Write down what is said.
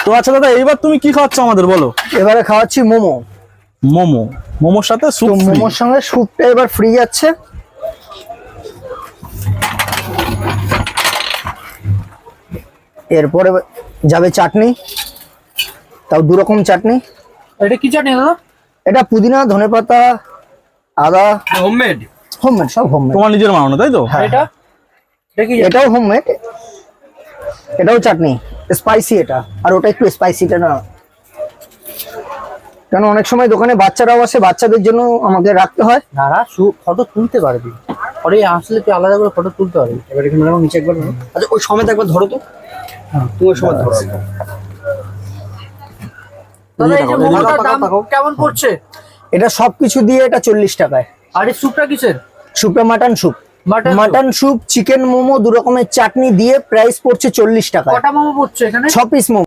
তো আচ্ছা দাদা, এইবার তুমি কি খাওয়াচ্ছ আমাদের বলো? এবারে খাওয়াচ্ছি মোমো। মোমো। মোমোর সাথে তো স্যুপ। মোমোর সঙ্গে স্যুপটা এবার ফ্রি যাচ্ছে। এরপরে যাবে চাটনি, তাও 2 রকম চাটনি। এটা কি চাটনি দাদা? এটা পুদিনা, ধনেপাতা, আদা। হোমমেড? হোমমেড, সব হোমমেড। তোমার নিজের বানানো তাই তো? হ্যাঁ, এটা কি? এটাও হোমমেড, এটাও চাটনি স্পাইসি এটা, আর ওটা একটু স্পাইসিটা না, কেন অনেক সময় দোকানে বাচ্চারাও আসে, বাচ্চাদের জন্য আমাকে রাখতে হয়। না না, ফটো তুলতে পারবি, পরে আসলে তুই আলাদা করে ফটো তুলতে পারবি। এবার এখানে আমার নিচে একবার ধরো। আচ্ছা ওই সমেত একবার ধরো তো। তুমি ওই সমেত ধরো। দাদা এই যে মোমোটার দাম তাকাও। কেমন পড়ছে? এটা সবকিছু দিয়ে এটা 40 টাকায়। আর এই স্যুপটা কিসের? স্যুপটা mutton soup. Mutton mutton soup, chicken momo, 2 রকমের চাটনি দিয়ে প্রাইস পড়ছে 40 টাকা। কটা মোমো পড়ছে এখানে? 6 পিস মোমো।